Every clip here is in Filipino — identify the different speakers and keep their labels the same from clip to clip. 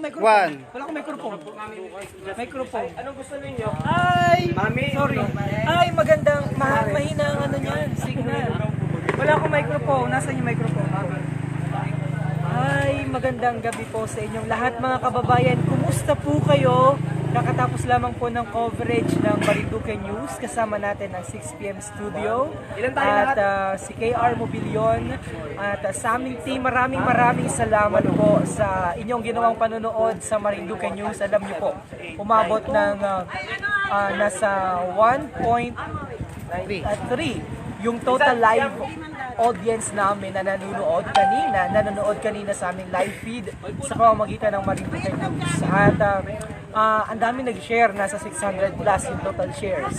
Speaker 1: microphone.
Speaker 2: One.
Speaker 1: Wala akong microphone. Microphone.
Speaker 3: Anong gusto ninyo?
Speaker 1: Ay!
Speaker 3: Mami.
Speaker 1: Sorry. Ay, magandang, mahina ang ano niyan, signal. Wala akong microphone. Nasaan yung microphone? Ay, magandang gabi po sa inyong lahat mga kababayan. Kumusta po kayo? Kakatapos lamang po ng coverage ng Marinduque News. Kasama natin ang 6 PM studio.
Speaker 3: Ilan tayo
Speaker 1: At
Speaker 3: lahat?
Speaker 1: si KR Mobilion. At sa aming team, maraming salamat po sa inyong ginawang panonood sa Marinduque News. Alam niyo po, umabot ng nasa 1.3 yung total live audience namin na nanonood kanina sa aming live feed sa pamamagitan ng Marinduque News. At ang dami nag-share, nasa 600 plus yung total shares.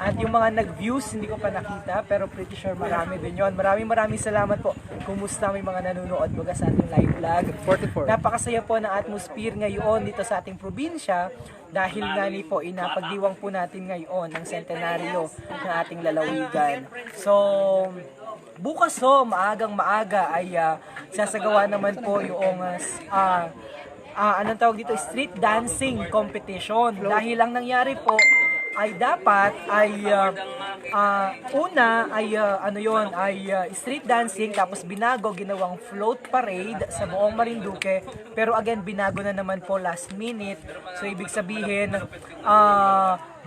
Speaker 1: At yung mga nag-views, hindi ko pa nakita, pero pretty sure marami din yun. Maraming salamat po. Kumusta may mga nanonood baga sa ating live vlog.
Speaker 2: 44.
Speaker 1: Napakasaya po ng atmosphere ngayon dito sa ating probinsya dahil nga ni po inapagdiwang po natin ngayon ang sentenaryo ng ating lalawigan. So, bukas maagang maaga ay sasagawa naman po yung anong tawag dito, street dancing competition. Dahil ang nangyari po ay dapat ay una ay street dancing, tapos binago, ginawang float parade sa buong Marinduque, pero again binago na naman po last minute. So ibig sabihin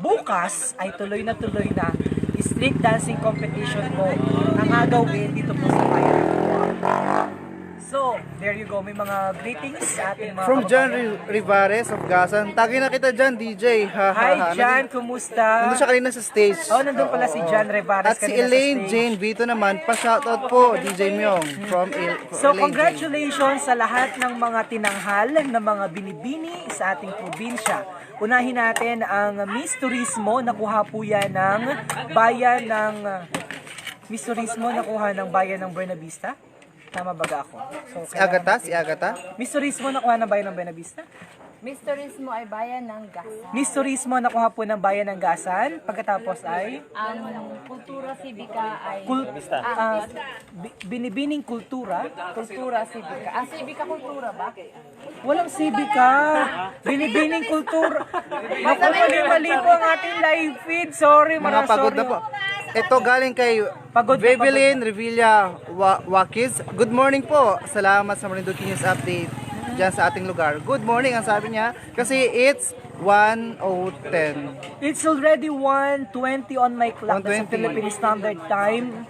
Speaker 1: bukas ay tuloy na street dancing competition po ang gagawin dito po sa bayan. So, there you go. May mga greetings sa ating mga
Speaker 2: From John
Speaker 1: kababayan.
Speaker 2: Rivares of Gasan. Tagi na kita dyan, DJ.
Speaker 1: Hi, John. Kumusta?
Speaker 2: Nandun siya kanina sa stage.
Speaker 1: Oh, nandun pala si John Rivares
Speaker 2: At si
Speaker 1: kanina sa
Speaker 2: Elaine
Speaker 1: stage.
Speaker 2: Jane Vito naman, pa-shoutout po, DJ Myong. From
Speaker 1: So,
Speaker 2: Elaine
Speaker 1: congratulations sa lahat ng mga tinanghal na mga binibini sa ating probinsya. Unahin natin ang Miss Turismo. Nakuha po yan ng bayan ng Miss Turismo, nakuha ng bayan ng Buena Vista. Tama baga ako? So,
Speaker 2: Si Agata?
Speaker 1: Miss Turismo nakuha ng bayan ng Buena Vista.
Speaker 4: Miss Turismo ay bayan ng Gasan.
Speaker 1: Miss Turismo nakuha po ng bayan ng Gasan. Pagkatapos ay
Speaker 4: Ang kultura civica ay
Speaker 1: binibining kultura.
Speaker 4: kultura civica. Civica kultura ba?
Speaker 1: Walang sibika. Binibining kultura. Naku, mali po ang ating live feed. Sorry,
Speaker 2: Mga pagod na po. Ito galing kay
Speaker 1: Pagod na
Speaker 2: Bevelyn Revilla Wakiz. Good morning po. Salamat sa Marinduque News Update dyan sa ating lugar. Good morning ang sabi niya. Kasi it's 1:10.
Speaker 1: It's already 1:20 on my clock. That's
Speaker 2: 1:20.
Speaker 1: Philippine Standard Time.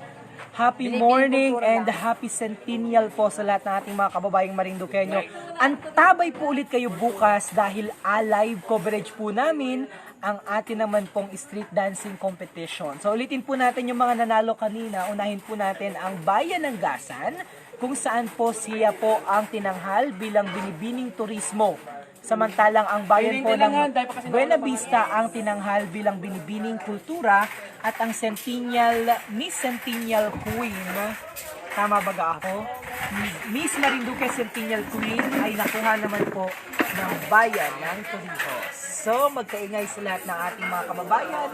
Speaker 1: Happy morning and happy centennial po sa lahat ng ating mga kababayang Marinduqueño. Antabay po ulit kayo bukas dahil live coverage po namin ang atin naman pong street dancing competition. So ulitin po natin yung mga nanalo kanina. Unahin po natin ang Bayan ng Gasan, kung saan po siya po ang tinanghal bilang binibining turismo. Samantalang ang bayan po ng Buena Vista ang tinanghal bilang binibining kultura at ang Miss Centennial Queen, tama baga ako? Miss Marinduque Centennial Queen ay nakuha naman po ng bayan ng Torrijos. So, magkaingay sa lahat ng ating mga kababayan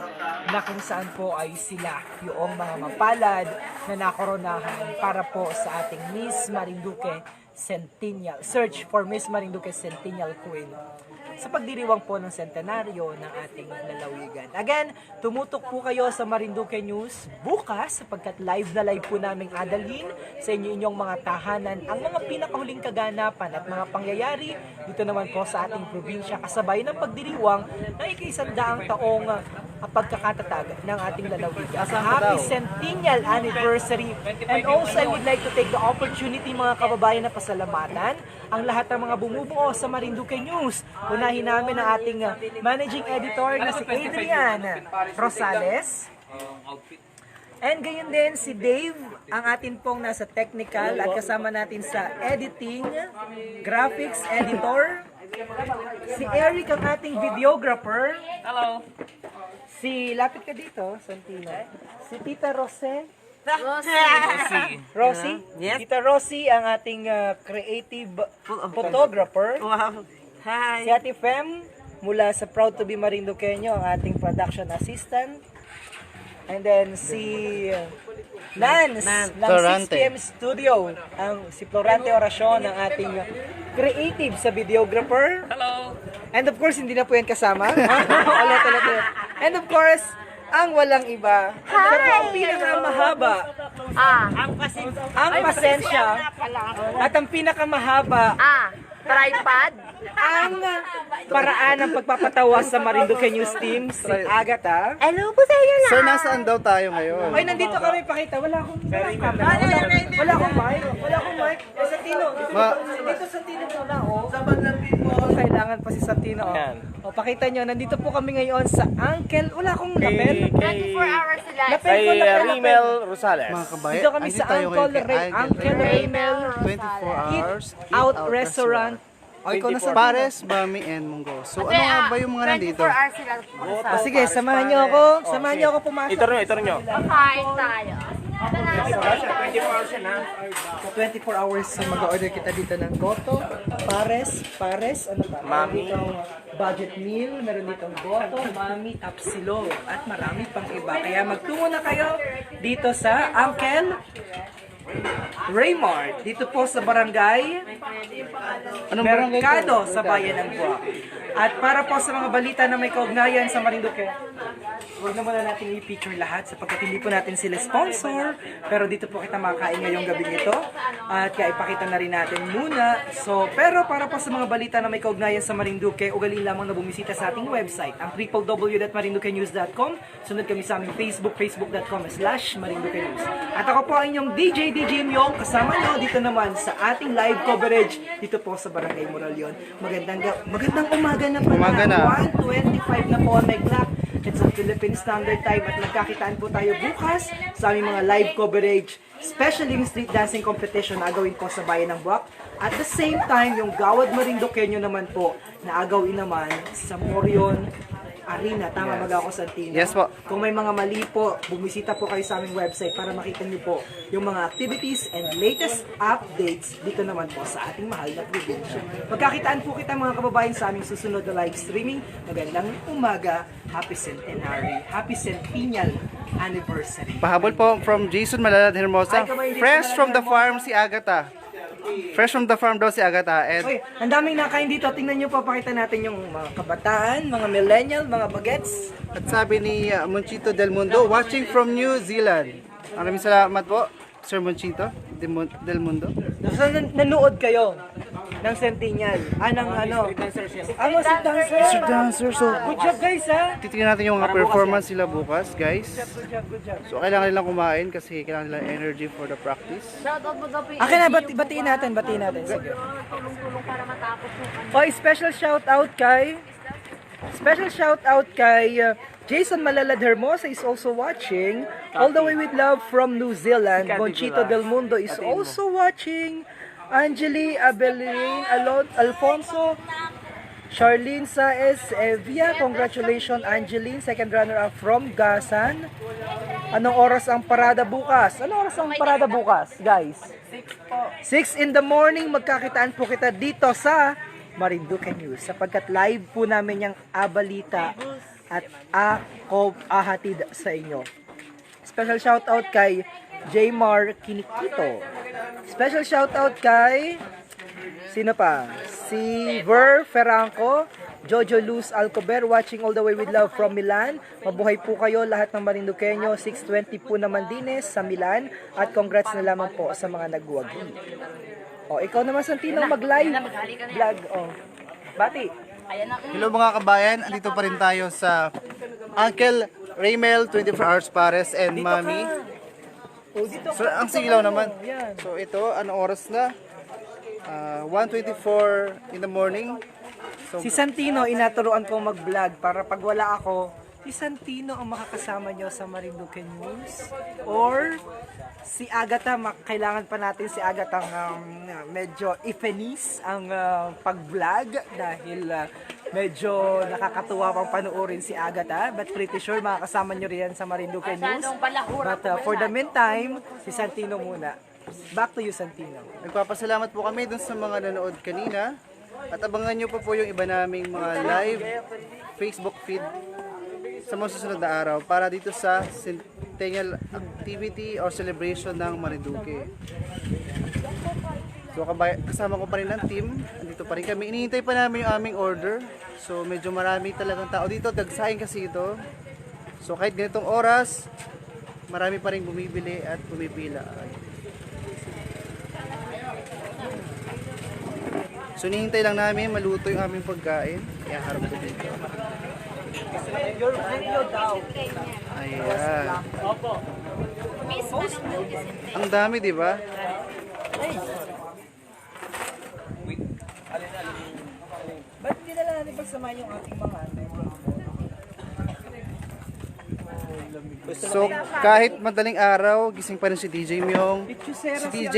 Speaker 1: na kung saan po ay sila yung mga mapalad na nakoronahan para po sa ating Miss Marinduque Centennial. Search for Miss Marinduque Centennial Queen sa pagdiriwang po ng sentenaryo ng ating lalawigan. Again, tumutok po kayo sa Marinduque News bukas sapagkat live na live po naming adalhin sa inyong mga tahanan ang mga pinakahuling kaganapan at mga pangyayari dito naman po sa ating probinsya kasabay ng pagdiriwang ng ika-100 taong pagkakatatag ng ating lalawigan. Happy Centennial Anniversary! And also, I would like to take the opportunity mga kababayan na pasalamatan ang lahat ng mga bumubuo sa Marinduque News. Unahin namin ang ating managing editor na si Adrian Rosales. And gayon din si Dave, ang atin pong nasa technical at kasama natin sa editing, graphics editor. Si Eric ang ating videographer.
Speaker 3: Hello.
Speaker 1: Si, lapit ka dito, Santino. Si Tita Rose.
Speaker 3: Rosie.
Speaker 1: Yes. Tita Rosie ang ating creative photographer.
Speaker 3: Wow. Hi.
Speaker 1: Si Ate Fem mula sa Proud to be Marinduqueño, ang ating production assistant. And then si Nance ng
Speaker 2: Florante.
Speaker 1: 6 PM Studio, si Florante Oracion, ang ating creative sa videographer.
Speaker 3: Hello!
Speaker 1: And of course, hindi na po yan kasama. Ulit. And of course, ang walang iba. Siya po ang pinakamahaba. Ang pasensya. At ang pinakamahaba.
Speaker 4: Tripod?
Speaker 1: Ang paraan ng pagpapatawa sa Marinduque News Team, si Agatha.
Speaker 4: Hello po sa inyo
Speaker 2: Sir, nasaan daw tayo ngayon?
Speaker 1: Ay, nandito kami pakita. Wala akong camera. Wala akong mic. Eh, Santino. Dito Santino muna, oh. Kailangan pa si Santino, oh.
Speaker 3: Yan.
Speaker 1: O, pakita nyo, nandito po kami ngayon sa Uncle. Wala akong lapel.
Speaker 4: 24 hours sila.
Speaker 1: Lapel
Speaker 3: Kay
Speaker 1: ko lapel.
Speaker 3: Rimel Rosales.
Speaker 2: Mga kabayan,
Speaker 1: Dito kami
Speaker 2: andito
Speaker 1: sa
Speaker 2: tayo ngayon
Speaker 1: Uncle
Speaker 2: kay
Speaker 1: Uncle Raymel
Speaker 2: 24 hours
Speaker 1: Out Restaurant.
Speaker 2: O, ikaw na sa
Speaker 3: 24.
Speaker 2: Pares, Bami, and Munggo. So, ano nga ba yung mga nandito?
Speaker 4: 24 hours sila.
Speaker 1: O, sige, samahan nyo ako. Samahan nyo ako pumasok.
Speaker 3: Ito rin nyo.
Speaker 4: Kain tayo.
Speaker 1: Sa 24 hours, mag-order kita dito ng goto, pares, ano ba?
Speaker 3: Mami.
Speaker 1: Meron ditong budget meal, meron ditong goto, mami, tapsilog, at marami pang iba. Kaya magtungo na kayo dito sa Uncle Raymart. Dito po sa barangay
Speaker 2: Anong barangay
Speaker 1: Mercado
Speaker 2: to?
Speaker 1: sa Bayan ng Buwak. At para po sa mga balita na may kaugnayan sa Marinduque, huwag na muna natin i-feature lahat sapagkat hindi po natin sila sponsor. Pero dito po kita makakain ngayong gabi nito. At kaya ipakita na rin natin muna. Pero para po sa mga balita na may kaugnayan sa Marinduque, ugalin lamang na bumisita sa ating website, ang www.marinduquenews.com. Sunod kami sa aming Facebook, facebook.com/marinduquenews. At ako po ang inyong DJ Myong, kasama nyo dito naman sa ating live coverage dito po sa Barangay Moralion. Magandang umaga na pala.
Speaker 2: Umaga na.
Speaker 1: 1:25 na po may clock. It's a Philippine Standard Time at nagkakitaan po tayo bukas sa aming mga live coverage, especially yung street dancing competition na agawin po sa Bayan ng Buwak. At the same time, yung Gawad Marinduqueño naman po na agawin naman sa Morion Arena. Tama ba ako, Santino?
Speaker 2: Yes po.
Speaker 1: Kung may mga mali po, bumisita po kayo sa aming website para makita niyo po yung mga activities and latest updates dito naman po sa ating mahal na probinsya. Magkakitaan po kita mga kababayan sa aming susunod na live streaming. Magandang umaga. Happy Centenary. Happy Centennial Anniversary.
Speaker 2: Pahabol po from Jason Malalad Hermosa.
Speaker 1: Ay, kamay, Jason
Speaker 2: Fresh from the
Speaker 1: Malalad
Speaker 2: farm si Agatha. Fresh from the farm daw si Agatha. And
Speaker 1: Uy, ang daming nakain dito. Tingnan nyo po, pakita natin yung mga kabataan, mga millennial, mga bagets.
Speaker 2: at sabi ni Monchito Del Mundo, watching from New Zealand. Maraming salamat po, Sir Monchito Del Mundo.
Speaker 1: So, nanood kayo ng Centennial. Ng ano? Ano si dancer?
Speaker 2: Sir Dancer, so
Speaker 1: Good job guys ha.
Speaker 2: titingnan natin yung mga performance sila bukas, guys.
Speaker 1: Good job.
Speaker 2: So kailangan nilang kumain kasi kailangan nilang energy for the practice.
Speaker 4: Shoutout mo daw po yung
Speaker 1: Akin na, batiin natin. Sige.
Speaker 4: tulong-tulong para matapos yung ano.
Speaker 1: Oy, special shout out kay Jason Malalad Hermosa is also watching. All the way with love from New Zealand. Monchito Del Mundo is also watching. Angeli Abelin Alfonso, Charlene Saez Evia, congratulations Angeline, second runner-up from Gasan. Anong oras ang parada bukas? Anong oras ang parada bukas, guys? 6 in the morning, magkakitaan po kita dito sa Marinduque News sapagkat live po namin yung abalita at ako ahatid sa inyo. Special shoutout kay Jmar Kinikito. Special shoutout kay sino pa? Si Ver Ferranco, Jojo Luz Alcober, watching all the way with love from Milan. Mabuhay po kayo lahat ng Marinduqueño. 6:20 po naman Dines sa Milan. At congrats na lamang po sa mga nagwagi. O, ikaw naman Santino mag-live vlog. O, bati.
Speaker 2: Hello mga kabayan, andito pa rin tayo sa Uncle Raymel 24 Hours Pares and Mami.
Speaker 1: O, dito
Speaker 2: So, ang silaw naman.
Speaker 1: Yan.
Speaker 2: So ito, anong oras na? 1:24 in the morning. So,
Speaker 1: Si Santino, inaturuan kong mag-vlog para pag wala ako, si Santino ang makakasama nyo sa Marinduque News. Or si Agatha, kailangan pa natin si Agatha medyo ifenis ang pag-vlog dahil medyo nakakatuwa pang panoorin si Agatha. But pretty sure makakasama nyo rin yan sa Marinduque News. But for the meantime, si Santino muna. Back to you, Santino.
Speaker 2: nagpapasalamat po kami dun sa mga nanood kanina. At abangan nyo pa po yung iba naming mga live Facebook feed sa mga susunod na araw para dito sa Centennial Activity or Celebration ng Marinduque. So kasama ko pa rin ang team. Andito pa rin kami. Inihintay pa namin yung aming order. So medyo marami talagang tao dito. Dagsahin kasi ito. So kahit ganitong oras, marami pa rin bumibili at pumipila. So nihintay lang namin maluto yung aming pagkain. Kaya harap ko dito.
Speaker 1: Your video daw.
Speaker 2: Ayan.
Speaker 4: Miss Manong Lucas.
Speaker 2: Ang dami, di ba?
Speaker 1: Ba't hindi na lang natin pagsamahin yung ating mga
Speaker 2: So kahit madaling araw, gising pa rin si DJ Myong, si DJ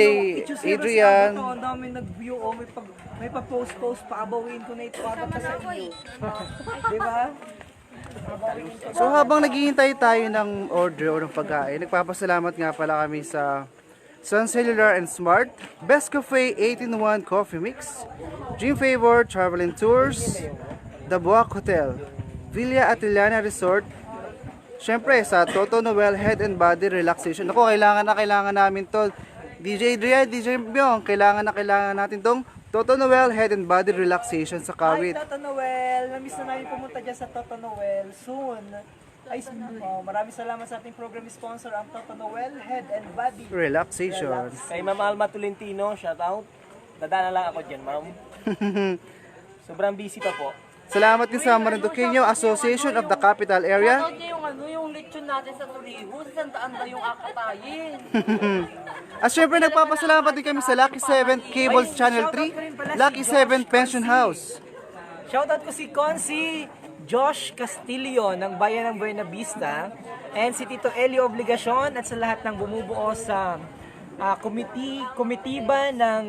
Speaker 2: Adrian.
Speaker 1: Ang dami nag-view, oh, may pa-post, paabawin ko na ito agad pa sa inyo. Di ba?
Speaker 2: So habang naghihintay tayo ng order o ng pagkain, nagpapasalamat nga pala kami sa Sun Cellular and Smart, Best Cafe 18-1 Coffee Mix, Dream Favor Travel and Tours, The Buak Hotel, Villa Atiliana Resort, syempre sa Toto Noel Head and Body Relaxation. Ako, kailangan namin to. DJ Adrian, DJ Byong, kailangan natin tong Toto Noel Head and Body Relaxation sa Kawit.
Speaker 1: Ay, Toto Noel. Namiss na namin pumunta dyan sa Toto Noel. Soon. Ay, maraming salamat sa ating program sponsor, ang Toto Noel Head and Body
Speaker 2: Relaxation.
Speaker 3: Kay Ma'am Alma Tolentino, shout out. Dadaan na lang ako dyan, ma'am. Sobrang busy pa po.
Speaker 2: Salamat din sa Marinduqueño Association of the Capital Area.
Speaker 5: Panood niyo yung lechon natin sa Torrijos, sandaan na yung akatayin.
Speaker 2: At syempre nagpapasalamat din kami sa Lucky 7 Cables Channel 3, Lucky 7 Pension House.
Speaker 1: Shoutout ko si Consi Josh Castillo ng Bayan ng Buena Vista and si Tito Elio Obligacion at sa lahat ng bumubuo sa komitiba ng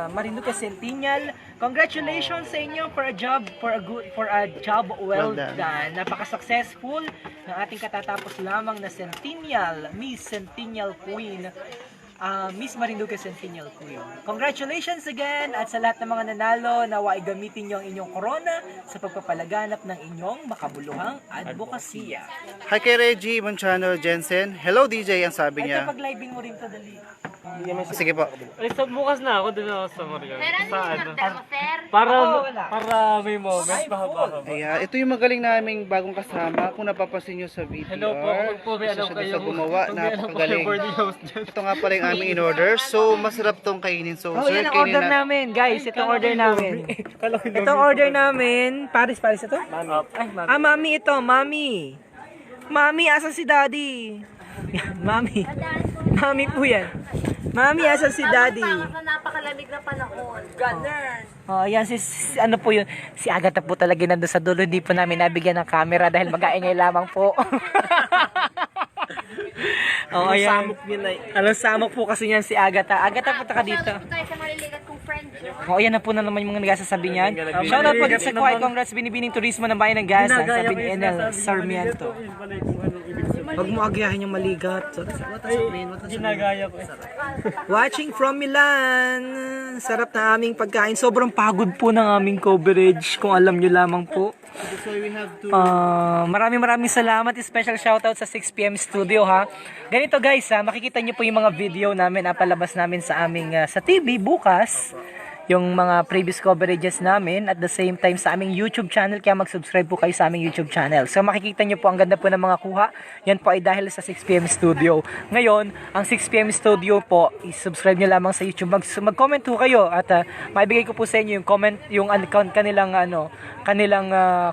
Speaker 1: Marinduque Centennial. Congratulations sa inyo for a job well done. Napaka-successful ng ating katatapos lamang na Centennial, Miss Centennial Queen, Miss Marinduque Centennial Queen. Congratulations again at sa lahat ng mga nanalo, naway gamitin niyo ang inyong corona sa pagpapalaganap ng inyong makabuluhang advokasya.
Speaker 2: Hi kay Reggie Manchano Jensen. Hello DJ, ang sabi
Speaker 1: Ito,
Speaker 2: niya.
Speaker 1: pag-living mo rin to, dali.
Speaker 2: Sige po.
Speaker 6: Ay, sa bukas na ako dun ako sa Maria.
Speaker 4: Meron
Speaker 6: Sa
Speaker 4: din
Speaker 6: ano?
Speaker 4: yung sir.
Speaker 6: Para,
Speaker 1: wala.
Speaker 6: para may moment mahaba.
Speaker 2: Ayan, ito yung magaling naming bagong kasama. Kung napapansin nyo sa VTR,
Speaker 6: Hello po, kung po may
Speaker 2: isa
Speaker 6: alam
Speaker 2: siya
Speaker 6: kayo.
Speaker 2: sa gumawa,
Speaker 6: Kung may alam po kayo
Speaker 2: napakagaling.
Speaker 6: birthday host dyan.
Speaker 2: Ito nga pala yung aming in-order. So, masarap tong kainin. So,
Speaker 1: Oh,
Speaker 2: sir,
Speaker 1: yan ang
Speaker 2: kainin
Speaker 1: order
Speaker 2: na.
Speaker 1: namin, guys. Itong order namin. Itong order namin. Paris ito? Ay, mami. Mami ito. Mami. Mami, asan si daddy? Mami. Mami po yan. Mami, asan si daddy?
Speaker 4: Sa napakalamig na panahon.
Speaker 5: Ganun.
Speaker 1: Oh, yan ano po yun. Si Agatha po talaga nandun sa dulo. Hindi po namin nabigyan ng camera dahil mag-aingay lamang po. Oh, ayan. Alam, samok po kasi niyan si Agatha. Agatha, punta ka dito.
Speaker 4: Kasama po tayo sa maliligat kong friend.
Speaker 1: Oh, ayan na po na naman yung mga nagsasabi niyan. Shoutout po din sa Kuwait Congrats Binibining Turismo ng Bayan ng Gasan, sabi ni Enel Sarmiento. Huwag mo agayahin yung maligat.
Speaker 6: Ginagaya ko eh.
Speaker 1: Watching from Milan. Sarap na aming pagkain. Sobrang pagod po ng aming coverage, kung alam nyo lamang po.
Speaker 2: So, we have to...
Speaker 1: Maraming salamat. Special shoutout sa 6pm studio, ha. Ganito guys, ha, makikita nyo po yung mga video namin, palabas namin sa aming sa TV bukas. Yung mga previous coverages namin at the same time sa aming YouTube channel, kaya mag-subscribe po kayo sa aming YouTube channel. So makikita nyo po ang ganda po ng mga kuha. Yan po ay dahil sa 6pm studio. Ngayon, ang 6pm studio po, i-subscribe nyo lamang sa YouTube. Mag-comment po kayo at maibigay ko po sa inyo yung comment, yung kanilang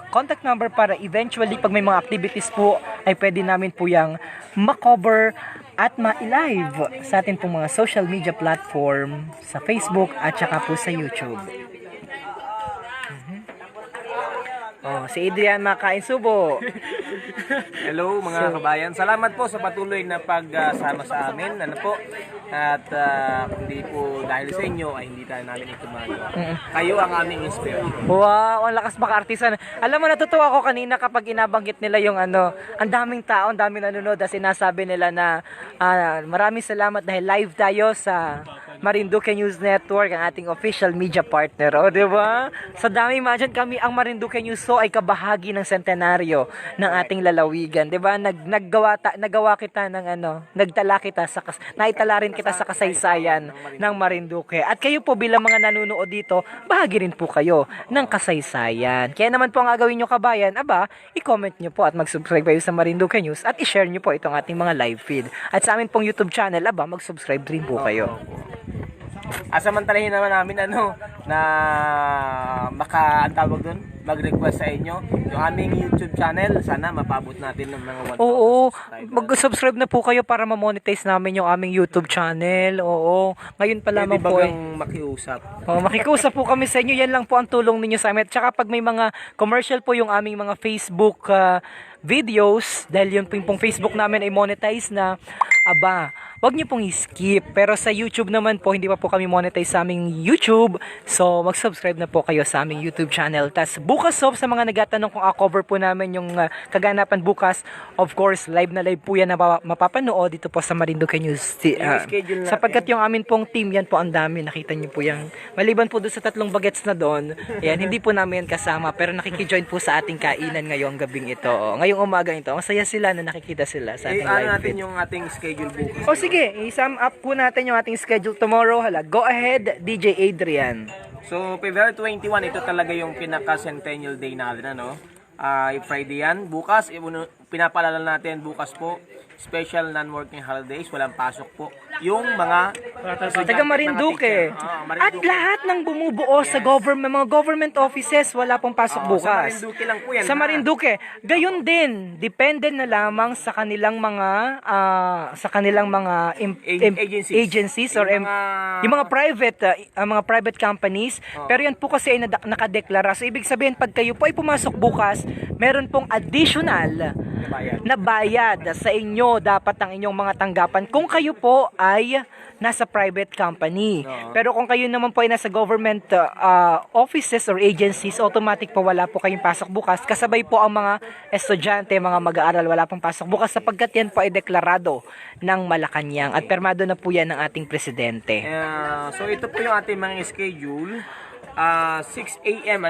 Speaker 1: contact number para eventually pag may mga activities po ay pwede namin po yung makover at ma-live sa atin pong mga social media platform sa Facebook at saka po sa YouTube. Oh, si Adrian makain subo.
Speaker 3: Hello mga kabayan. Salamat po sa patuloy na pagsama sa amin. Ano po? At kung hindi po dahil sa inyo ay hindi tayo namin ito magawa. Kayo ang aming inspiration.
Speaker 1: Wow, ang lakas maka-artisan. Alam mo, natutuwa ako kanina kapag inabanggit nila yung ang daming tao, ang daming nanonood at sinasabi nila na maraming salamat dahil live tayo sa Marinduque News Network, ang ating official media partner. O, di ba? Sa dami, imagine kami, ang Marinduque News so ay kabahagi ng sentenaryo ng ating lalawigan. Di ba? Naggawa kita ng naitala rin kita sa kasaysayan ng Marinduque. At kayo po bilang mga nanonood dito, bahagi rin po kayo ng kasaysayan. Kaya naman po ang gagawin nyo kabayan, i-comment nyo po at mag-subscribe kayo sa Marinduque News at i-share nyo po itong ating mga live feed. At sa amin pong YouTube channel, mag-subscribe rin po kayo.
Speaker 3: Samantalahin naman namin na ang tawag doon, mag-request sa inyo yung aming YouTube channel. Sana mapabot natin ng mga 1,000
Speaker 1: Oo,
Speaker 3: subscribers.
Speaker 1: mag-subscribe na po kayo para ma-monetize namin yung aming YouTube channel. Oo, ngayon pa lamang
Speaker 3: Pwede
Speaker 1: po
Speaker 3: bagang makiusap.
Speaker 1: makikusap po kami sa inyo. Yan lang po ang tulong ninyo sa amin. At saka pag may mga commercial po yung aming mga Facebook videos, dahil yun pong Facebook namin ay monetize na, wag niyo pong i-skip. Pero sa YouTube naman po, hindi pa po kami monetize sa aming YouTube. So, mag-subscribe na po kayo sa aming YouTube channel. Tas bukas sa mga nagatanong kung cover po namin yung kaganapan bukas, of course, live na live po yan na mapapanood dito po sa Marinduque News.
Speaker 3: schedule natin.
Speaker 1: Sapagkat yung amin pong team, yan po ang dami. Nakita niyo po yan. Maliban po doon sa 3 bagets na doon, yan, hindi po namin kasama. Pero nakikijoin po sa ating kainan ngayong gabing ito. Ngayong umaga ito. Ang saya sila na nakikita sila sa ating live
Speaker 3: natin
Speaker 1: feed.
Speaker 3: yung ating schedule bukas.
Speaker 1: O sige, i-sum up po natin yung ating schedule tomorrow. Go ahead, DJ Adrian.
Speaker 3: So, February 21, ito talaga yung pinaka-centennial day natin, Friday yan. Bukas, pinapalala natin bukas po, special non-working holidays, walang pasok po. Yung mga
Speaker 1: Taga Marinduque. At lahat ng bumubuo sa mga government offices, wala pong pasok bukas.
Speaker 3: Sa Marinduque lang po yan.
Speaker 1: Sa Marinduque. Gayon din, depende na lamang sa kanilang mga agencies or yung mga private companies. Pero yan po kasi ay nakadeklara. So ibig sabihin pag kayo po ay pumasok bukas, meron pong additional na bayad sa inyo, dapat ang inyong mga tanggapan kung kayo po ay nasa private company. Pero kung kayo naman po ay nasa government offices or agencies, automatic po wala po kayong pasok bukas. Kasabay po ang mga estudyante, mga mag-aaral, wala pong pasok bukas sapagkat yan po ay deklarado ng Malacanang at permado na po yan ng ating presidente.
Speaker 3: So ito po yung ating mga schedule. 6 a.m.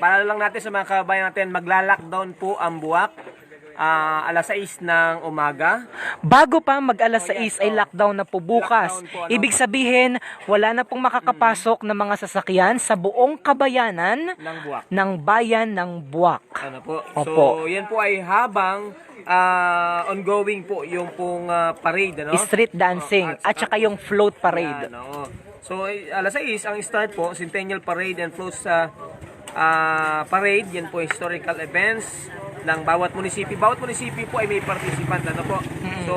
Speaker 3: Para lang natin sa mga kabayan natin, magla-lockdown po ang Buwak. Alas 6 ng umaga.
Speaker 1: Bago pa mag alas 6 ay lockdown na po bukas.
Speaker 3: Lockdown po,
Speaker 1: Ibig sabihin, wala na pong makakapasok ng mga sasakyan sa buong kabayanan
Speaker 3: Ng Buwak.
Speaker 1: ng bayan ng Buwak.
Speaker 3: Po.
Speaker 1: Opo.
Speaker 3: So, yan po ay habang ongoing po yung pong parade,
Speaker 1: Street dancing at saka yung float parade.
Speaker 3: Yan, So, alas 6 ang start po, Centennial Parade and floats sa parade. Yan po historical events ng bawat munisipyo. Bawat munisipyo po ay may participant, po. So,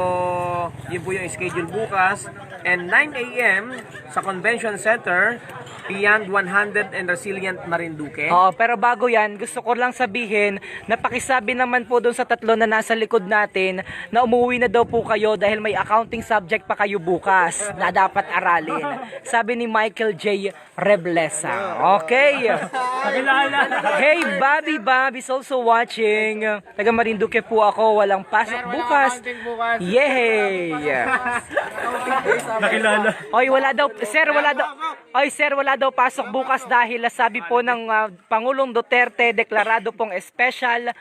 Speaker 3: yun po yung schedule bukas. And 9 a.m. sa Convention Center, Beyond 100 and Resilient Marinduque.
Speaker 1: Oo, pero bago yan, gusto ko lang sabihin, napakisabi naman po doon sa 3 na nasa likod natin na umuwi na daw po kayo dahil may accounting subject pa kayo bukas na dapat aralin. Sabi ni Michael J. Reblesa. Okay. Hey, Bob is also watching. Taga Marinduque po ako, walang pasok bukas. Yay!
Speaker 6: Nakilala.
Speaker 1: Oy, sir, wala daw pasok bukas dahil sabi po ng Pangulong Duterte, deklarado pong special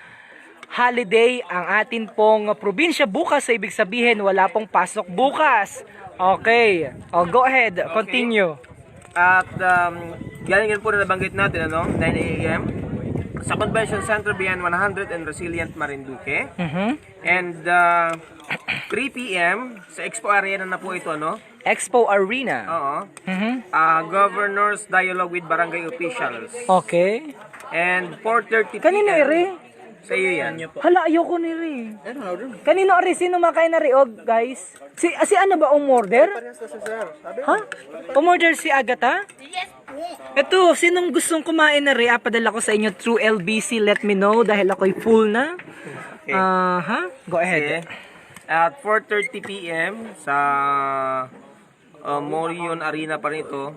Speaker 1: holiday ang atin pong probinsya bukas. So, ibig sabihin, wala pong pasok bukas. Okay. Go ahead. Continue.
Speaker 3: At yan po na nabanggit natin, 9 a.m. sa Convention Center Beyond 100 and Resilient Marinduque. And 3 p.m. sa Expo Arena na po ito,
Speaker 1: Expo Arena.
Speaker 3: Oo. Governor's Dialogue with Barangay Officials.
Speaker 1: Okay.
Speaker 3: And 4:30 p.m.
Speaker 1: Kanino iri?
Speaker 3: Sa iyo yan.
Speaker 1: Hala, ayoko ni ri. Kanino iri? Sino makain na ri, guys? Si ano ba umorder? Ha? Umorder si Agatha?
Speaker 4: Yes po.
Speaker 1: Ito, sinong gustong kumain na ri? Padala ko sa inyo through LBC. Let me know dahil ako'y full na. Go ahead.
Speaker 3: Okay. At 4:30 p.m. sa Morion Arena pa rin ito.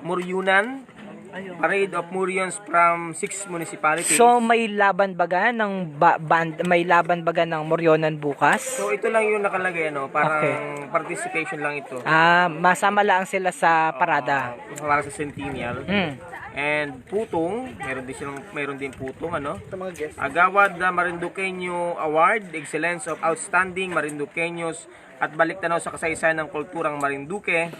Speaker 3: Moriunan. Parade of Morions from 6 municipalities.
Speaker 1: So may laban baga ng may laban baga ng Morionan bukas?
Speaker 3: So ito lang yung nakalagay, parang participation lang ito.
Speaker 1: Masama lang sila sa parada.
Speaker 3: Para sa Centennial. And Putong, meron din Putong ano.
Speaker 2: Sa mga guests.
Speaker 3: Agawad na Marinduqueño Award, Excellence of Outstanding Marinduqueños at balik tanaw sa kasaysayan ng kulturang Marinduque.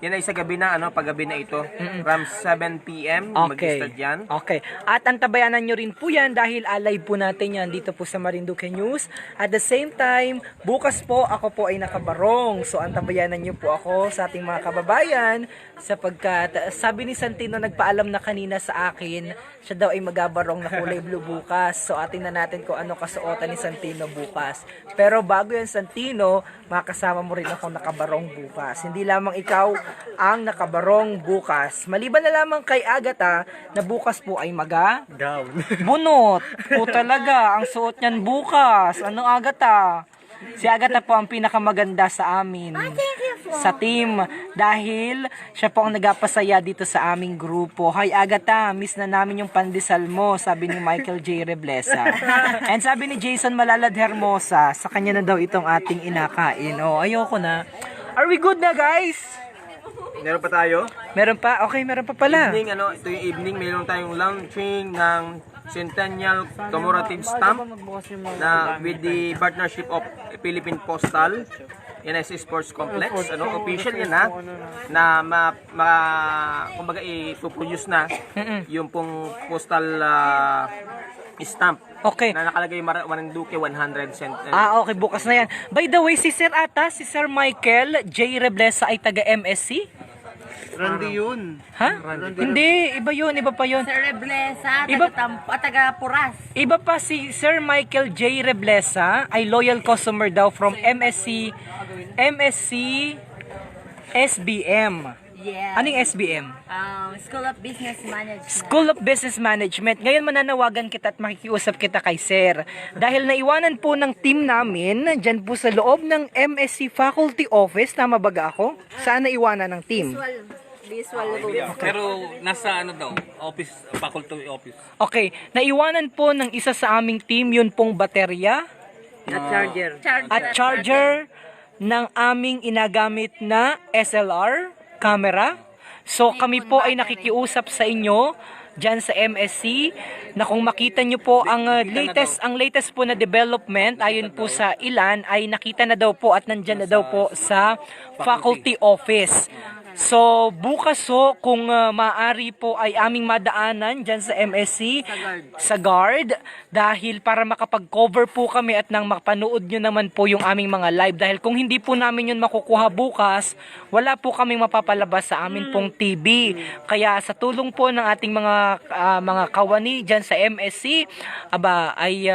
Speaker 3: Yan ay sa gabi na, paggabi na ito. From 7 p.m. mag-start yan.
Speaker 1: Okay. At antabayanan nyo rin po yan dahil live po natin yan dito po sa Marinduque News. At the same time, bukas po ako po ay nakabarong. So antabayanan nyo po ako sa ating mga kababayan sapagkat sabi ni Santino nagpaalam na kanina sa akin, siya daw ay magabarong na kulay blue bukas. So atin na natin kung ano kasuotan ni Santino bukas. Pero bago yan Santino, makasama mo rin ako nakabarong bukas. Hindi lamang ikaw ang nakabarong bukas. Maliban na lamang kay Agatha na bukas po ay
Speaker 6: Gown.
Speaker 1: bunot. Po talaga, ang suot niyan bukas. Ano Agatha? Si Agatha po ang pinakamaganda sa amin. Sa team. Dahil siya po ang nagapasaya dito sa aming grupo. Hi Agatha, miss na namin yung pandesal mo, sabi ni Michael J. Reblesa. And sabi ni Jason Malalad Hermosa, sa kanya na daw itong ating inakain. Oh, ayoko na. Are we good na guys?
Speaker 3: Meron pa tayo.
Speaker 1: Meron pa? Okay, meron pa pala.
Speaker 3: Evening, ito yung evening, meron tayong launching ng Centennial Commemorative Stamp na with the partnership of Philippine Postal NSC Sports Complex. Official yan na kumbaga ipoproduce na yung pong postal stamp.
Speaker 1: Okay.
Speaker 3: Na nakalagay Marinduque 100 cent.
Speaker 1: Okay, bukas na yan. By the way, si Sir Michael J. Reblesa ay taga MSC?
Speaker 2: Randy yun.
Speaker 1: Ha? Hindi, iba yun, iba pa yun.
Speaker 5: Sir Reblesa,
Speaker 1: Iba-
Speaker 5: taga Puras.
Speaker 1: Iba pa si Sir Michael J. Reblesa ay loyal customer daw from MSC SBM.
Speaker 5: Yeah.
Speaker 1: Anong SBM?
Speaker 5: School of Business Management.
Speaker 1: School of Business Management. Ngayon mananawagan kita at makikiusap kita kay Sir. Dahil naiwanan po ng team namin, dyan po sa loob ng MSC Faculty Office, tama ba ako? Saan naiwanan ng team?
Speaker 5: Visual room.
Speaker 6: Pero nasa daw, office, faculty office.
Speaker 1: Okay, naiwanan po ng isa sa aming team yun pong baterya at charger ng aming inagamit na SLR camera. So kami po ay nakikiusap sa inyo dyan sa MSC na kung makita nyo po ang latest po na development ayon po sa ilan ay nakita na daw po at nandyan na daw po sa faculty office. So, bukas kung maaari po ay aming madaanan dyan sa MSC, sa guard, dahil para makapag-cover po kami at nang mapanood nyo naman po yung aming mga live. Dahil kung hindi po namin yun makukuha bukas, wala po kaming mapapalabas sa amin pong TV. Kaya sa tulong po ng ating mga kawani dyan sa MSC, ay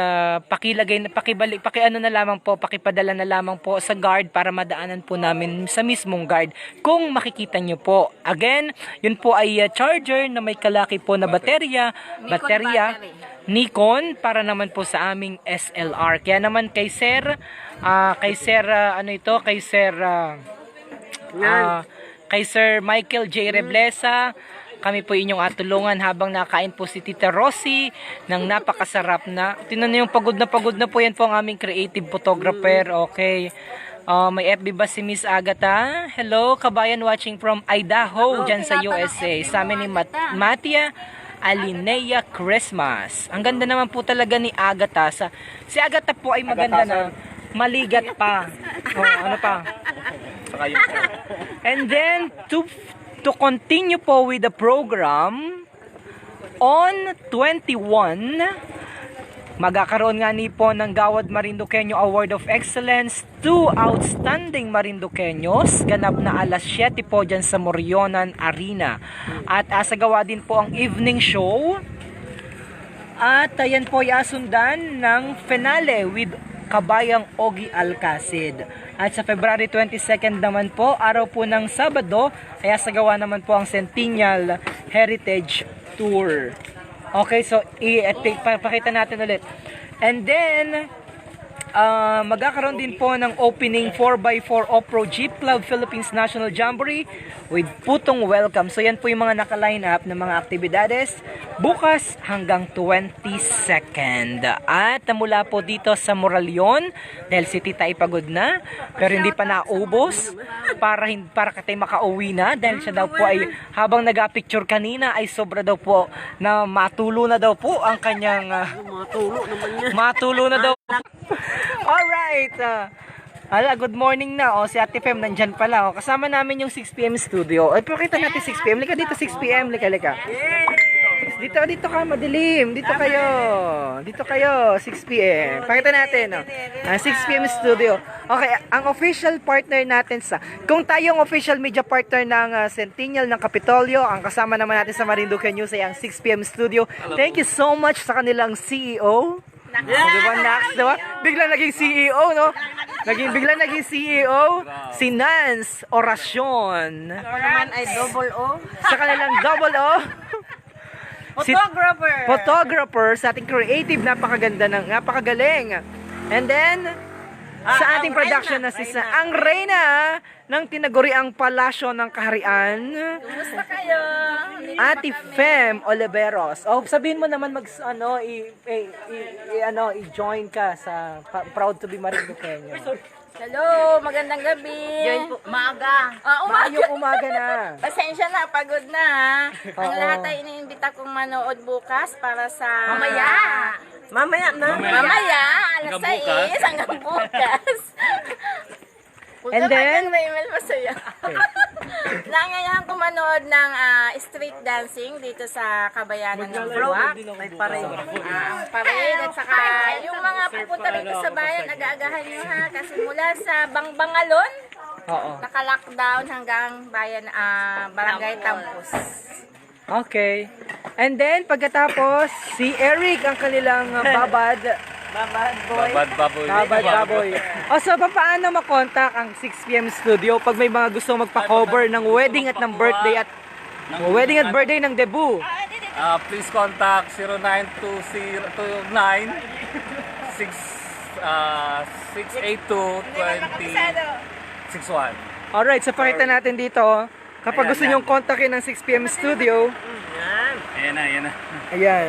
Speaker 1: pakiano na lamang po, pakipadala na lamang po sa guard para madaanan po namin sa mismong guard. Kung makikita nyo po. Again, yun po ay charger na may kalaki po na baterya Nikon para naman po sa aming SLR. Kaya naman kay Sir Michael J. Reblesa, kami po inyong atulungan habang nakain po si Tita Rosie ng napakasarap na. Tinan niyo yung pagod na po yan po ang aming creative photographer. Okay. May FB ba si Miss Agatha? Hello, kabayan watching from Idaho, dyan sa USA. Sa amin ni Matia Alinea Christmas. Ang ganda naman po talaga ni Agatha. Si Agatha po ay maganda na maligat pa. Ano pa? And then, to continue po with the program, on 21, magkakaroon nga po ng Gawad Marinduqueño Award of Excellence to Outstanding Marinduqueños. Ganap na alas 7 po dyan sa Morionan Arena. At asagawa din po ang evening show. At ayan po iasundan ng finale with Kabayang Ogie Alcacid. At sa February 22nd naman po, araw po ng Sabado, ay asagawa naman po ang Centennial Heritage Tour. Okay, so pakita natin ulit. And then, magkakaroon din po ng opening 4x4 Off-Road Jeep Club Philippines National Jamboree with putong welcome. So yan po yung mga naka-line up ng mga aktibidades bukas hanggang 22nd. At mula po dito sa Moraleon, dahil si Tita ay pagod na, pero hindi pa naubos para katay makauwi na dahil siya daw po ay habang nag-picture kanina ay sobra daw po na matulo na daw po ang kanyang matulo na daw. Alright. Good morning na. Si Ate Fem nandyan pala. Kasama namin yung 6pm studio. Ay, pakita natin 6pm. Lika dito 6pm. Lika. Dito ka, madilim. Dito kayo. 6pm. Pakita natin. 6pm studio. Okay, ang official partner natin kung tayong official media partner ng Centennial ng Kapitolyo, ang kasama naman natin sa Marinduque News ay ang 6pm studio. Thank you so much sa kanilang CEO. Diba, Nax? Diba? Biglang naging CEO, no? Biglang naging CEO, si Nance Oracion.
Speaker 5: Ako naman ay double O.
Speaker 1: Sa kanilang double O. Photographer sa ating creative, napakagaling. And then, sa ating production assistant, ang Reyna ng tinaguriang Palasyo ng Kaharian.
Speaker 5: Kumusta kayo?
Speaker 1: Ate Fem Oliveros. Sabihin mo naman i-join ka sa Proud to be Marinduqueño.
Speaker 5: Hello, magandang gabi.
Speaker 4: Yun po, maaga.
Speaker 1: Maayong umaga na.
Speaker 5: Pasensya na, pagod na ha. Ang
Speaker 1: Oo.
Speaker 5: lahat ay iniimbita kong manood bukas para sa...
Speaker 4: Mamaya.
Speaker 5: Mamaya, alas
Speaker 6: Hanggang bukas.
Speaker 5: 6 hanggang bukas.
Speaker 1: And then?
Speaker 5: Raymel, masaya. Nangayahan ko manood ng street dancing dito sa Kabayanan ng Buwak.
Speaker 4: May parade.
Speaker 5: Ang parade at saka yung mga pupunta rito sa bayan, nag-aagahan nyo ha. Kasi mula sa Bangbangalon,
Speaker 1: Oo.
Speaker 5: naka-lockdown hanggang Barangay Tampus.
Speaker 1: Okay. And then, pagkatapos, si Eric, ang kanilang babad baboy. So, paano makontak ang 6pm studio pag may mga gusto magpa-cover ng wedding at ng birthday at ng debut?
Speaker 6: Please contact 0929 682-2061.
Speaker 1: Alright, so pakita natin dito. Kapag gusto nyong kontakin ng 6pm studio,
Speaker 6: Ayan na.
Speaker 1: ayan.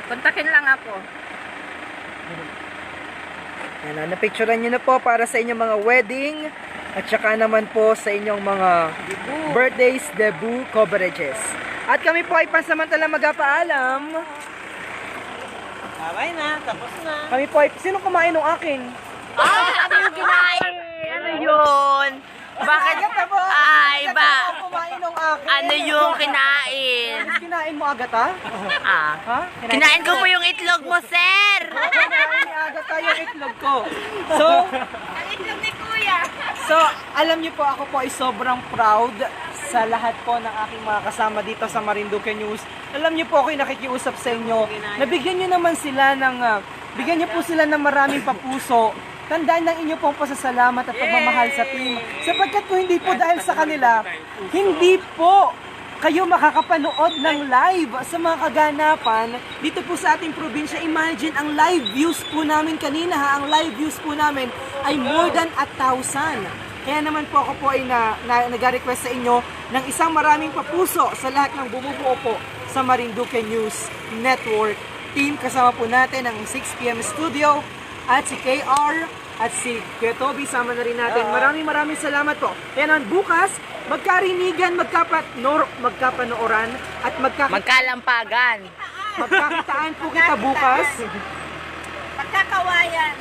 Speaker 5: Kontakin lang ako.
Speaker 1: Ayan, napicturean nyo na po para sa inyong mga wedding at saka naman po sa inyong mga birthdays, debut, coverages. At kami po ay pansamantala magpapaalam.
Speaker 4: Bye na, tapos na.
Speaker 1: Kami po ay, sino kumain ng akin?
Speaker 4: Ano yung kinain? Ano yun? Bakit? Ay, ba?
Speaker 1: Kumain ng akin?
Speaker 4: Ano yung kinain?
Speaker 1: Kinain mo agad ha? Ha?
Speaker 4: Kinain ko po yung itlog mo, sir!
Speaker 1: Kinain ni Agata yung itlog ko. So,
Speaker 5: Ang itlog ni Kuya.
Speaker 1: So, alam niyo po, ako po ay sobrang proud sa lahat po ng aking mga kasama dito sa Marinduque News. Alam niyo po, ako'y nakikiusap sa inyo. Nabigyan niyo naman sila bigyan niyo po sila ng maraming papuso. Tandaan ng inyo pong pasasalamat at pagmamahal sa team. Sapagkat kung hindi po dahil sa kanila, hindi po kayo makakapanood ng live sa mga kaganapan dito po sa ating probinsya. Imagine, ang live views po namin kanina ang live views po namin ay more than 1,000. Kaya naman po ako po ay nag-request sa inyo ng isang maraming papuso sa lahat ng bumubuo po sa Marinduque News Network team. Kasama po natin ang 6pm studio at si KR at si Kuya Toby, sama na rin natin. Maraming salamat po. Kaya naman bukas, magkarinigan, magkapanooran at
Speaker 4: Magkalampagan.
Speaker 1: magkakitaan po kita bukas.
Speaker 5: Pagkakawayan.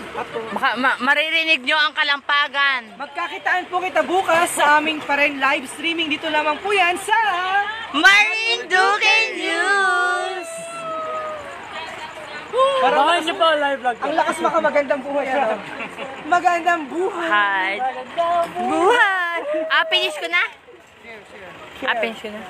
Speaker 4: Maririnig nyo ang kalampagan.
Speaker 1: Magkakitaan po kita bukas sa aming pa rin live streaming. Dito lamang po yan sa
Speaker 4: Marinduque News!
Speaker 1: Parahan niyo po live vlog. Ang lakas magandang buhay. Magandang buhay.
Speaker 4: Buhay! Finish ko na? Finish ko na.